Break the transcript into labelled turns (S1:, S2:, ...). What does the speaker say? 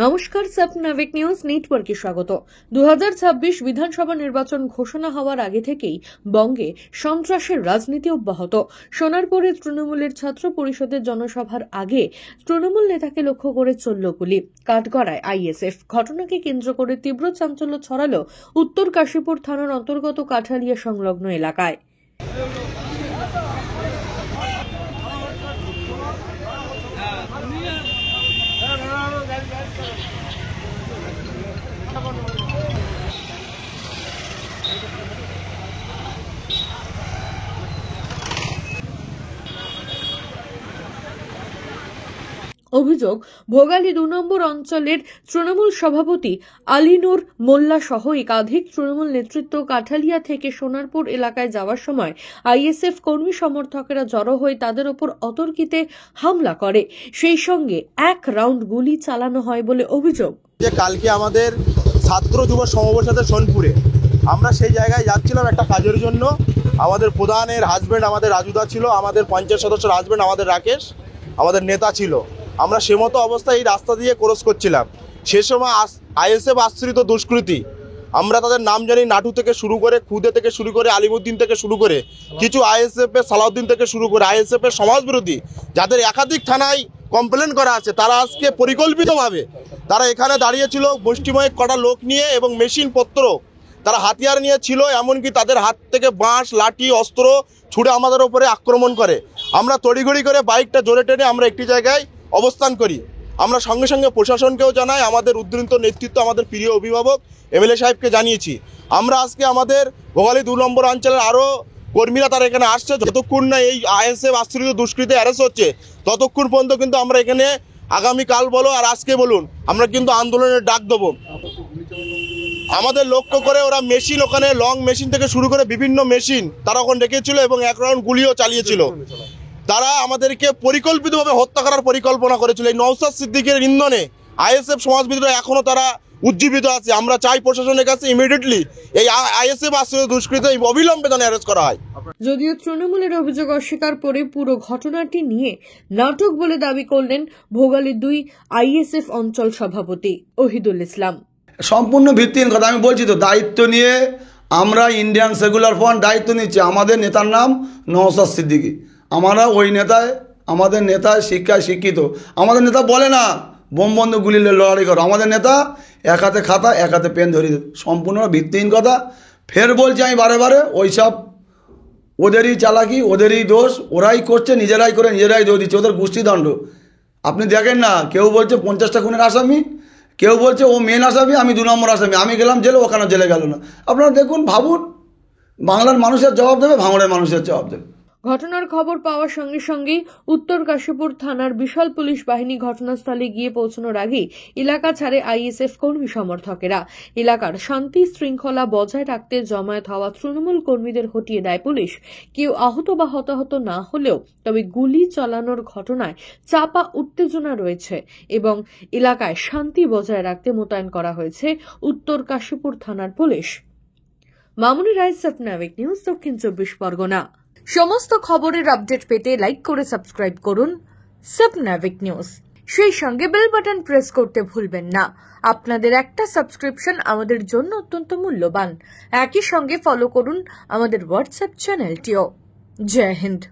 S1: নমস্কার, স্বপ্নাবিক নিউজ নেটওয়ার্কে স্বাগত। 2026 বিধানসভা নির্বাচন ঘোষণা হওয়ার আগে থেকেই বঙ্গে সন্ত্রাসের রাজনীতি অব্যাহত। সোনারপুরে তৃণমূলের ছাত্র পরিষদের জনসভার আগে তৃণমূল নেতাকে লক্ষ্য করে চলল গুলি। কাঠগড়ায় আইএসএফ। ঘটনাকে কেন্দ্র করে তীব্র চাঞ্চল্য ছড়ালো উত্তর কাশীপুর থানার অন্তর্গত কাঠালিয়া সংলগ্ন এলাকায়। অভিযোগ, ভোগালী 2 নম্বর অঞ্চলের তৃণমূল সভাপতি আলিনুর মোল্লা সহ একাধিক তৃণমূল নেতৃত্ব কাঠালিয়া থেকে সোনারপুর এলাকায় যাওয়ার সময় আইএসএফ কর্মী সমর্থকেরা জড়ো হয়ে তাদের ওপর অতর্কিতে হামলা করে। সেই সঙ্গে 1 রাউন্ড গুলি চালানো হয় বলে অভিযোগ।
S2: কালকে আমাদের ছাত্র যুব সমাবেশ আছে সোনপুরে, আমরা সেই জায়গায় যাচ্ছিলাম একটা কাজের জন্য। আমাদের প্রধানের হাজব্যান্ড আমাদের রাজুদা ছিল, আমাদের পঞ্চায়েত সদস্যের হাজব্যান্ড আমাদের রাকেশ, আমাদের নেতা ছিল। আমরা সে মতো অবস্থায় এই রাস্তা দিয়ে ক্রস করছিলাম। সে সময় আইএসএফ আশ্রিত দুষ্কৃতী, আমরা তাদের নাম জানি, নাটু থেকে শুরু করে, খুদে থেকে শুরু করে, আলিমুদ্দিন থেকে শুরু করে, কিছু আইএসএফের সালাউদ্দিন থেকে শুরু করে আইএসএফের সমাজবিরোধী যাদের একাধিক থানায় কমপ্লেন করা আছে, তারা আজকে পরিকল্পিতভাবে তারা এখানে দাঁড়িয়েছিল মুষ্টিময় কটা লোক নিয়ে এবং মেশিন পত্র, তারা হাতিয়ার নিয়ে ছিল। এমনকি তাদের হাত থেকে বাঁশ, লাঠি, অস্ত্র ছুড়ে আমাদের ওপরে আক্রমণ করে। আমরা তড়িঘড়ি করে বাইকটা জোরে টেনে আমরা একটি জায়গায় অবস্থান করি। আমরা সঙ্গে সঙ্গে প্রশাসনকেও জানাই, আমাদের উদ্ধৃত নেতৃত্ব, আমাদের প্রিয় অভিভাবক এমএলএ সাহেবকে জানিয়েছি। আমরা আজকে আমাদের ভোগালী 2 নম্বর অঞ্চলের আরও কর্মীরা তারা এখানে আসছে। যতক্ষণ না এই আইএসএফ আশ্রিত দুষ্কৃতী অ্যারেস্ট হচ্ছে ততক্ষণ পর্যন্ত কিন্তু আমরা এখানে আগামীকাল বলো আর আজকে বলুন আমরা কিন্তু আন্দোলনের ডাক দেবো। আমাদের লক্ষ্য করে ওরা মেশিন, ওখানে লং মেশিন থেকে শুরু করে বিভিন্ন মেশিন তারা ওখানে রেখেছিল এবং 1 রাউন্ড গুলিও চালিয়েছিল। তারা আমাদেরকে পরিকল্পিতভাবে হত্যা করার পরিকল্পনা করেছিল। এই নওশাদ সিদ্দিকের ইন্ধনে আইএসএফ সমাজবিরোধীরা এখনো তারা উজ্জীবিত আছে। আমরা চাই প্রশাসনের কাছে ইমিডিয়েটলি এই আইএসএফ আশ্রিত দুষ্কৃতী অবিলম্বে যেন অ্যারেস্ট করা হয়।
S1: যদিও তৃণমূলের অভিযোগ অস্বীকার করে পুরো ঘটনাটি নিয়ে নাটক বলে দাবি করলেন ভোগালী 2 আইএসএফ অঞ্চল সভাপতি ওহিদুল ইসলাম। সম্পূর্ণ
S3: ভিত্তিহীন কথা। আমি বলছি তো, দায়িত্ব নিয়ে আমরা ইন্ডিয়ান সেকুলার ফ্রন্ট দায়িত্ব নিচ্ছি। আমাদের নেতার নাম নওশাদ সিদ্দিকী। আমরা ওই নেতায়, আমাদের নেতায় শিক্ষায় শিক্ষিত। আমাদের নেতা বলে না বোম বন্ধ গুলি লড়াই করো। আমাদের নেতা এক হাতে খাতা এক হাতে পেন ধরিয়ে। সম্পূর্ণ ভিত্তিহীন কথা। ফের বলছি আমি বারে বারে, ওইসব ওদেরই চালাকি, ওদেরই দোষ, ওরাই করছে, নিজেরাই করে নিজেরাই দোষ দিচ্ছে, ওদের গোষ্ঠীদণ্ড। আপনি দেখেন না, কেউ বলছে 50টা খুনের আসামি, কেউ বলছে ও মেন আসামি, আমি 2 নম্বর আসামি, আমি গেলাম জেলে, ওখানে জেলে গেল না। আপনারা দেখুন, ভাবুন, বাংলার মানুষের জবাব দেবে, ভাঙড়ের মানুষের জবাব দেবে।
S1: ঘটনার খবর পাওয়ার সঙ্গে সঙ্গেই উত্তর কাশীপুর থানার বিশাল পুলিশ বাহিনী ঘটনাস্থলে গিয়ে পৌঁছানোর আগেই এলাকা ছাড়ে আইএসএফ কর্মী সমর্থকেরা। এলাকার শান্তি শৃঙ্খলা বজায় রাখতে জমায়েত হওয়া তৃণমূল কর্মীদের হটিয়ে দেয় পুলিশ। কেউ আহত বা হতাহত না হলেও তবে গুলি চালানোর ঘটনায় চাপা উত্তেজনা রয়েছে এবং এলাকায় শান্তি বজায় রাখতে মোতায়েন করা হয়েছে উত্তর কাশীপুর থানার পুলিশ। মামুনি রায়, স্বপ্নাবিক নিউজ, দক্ষিণ 24 পরগনা। সমস্ত খবরের আপডেট পেতে লাইক করে সাবস্ক্রাইব করুন স্বপ্নাবিক নিউজ। সেই সঙ্গে বেল বাটন প্রেস করতে ভুলবেন না। আপনাদের একটা সাবস্ক্রিপশন আমাদের জন্য অত্যন্ত মূল্যবান। একই সঙ্গে ফলো করুন আমাদের হোয়াটসঅ্যাপ চ্যানেলটিও। জয় হিন্দ।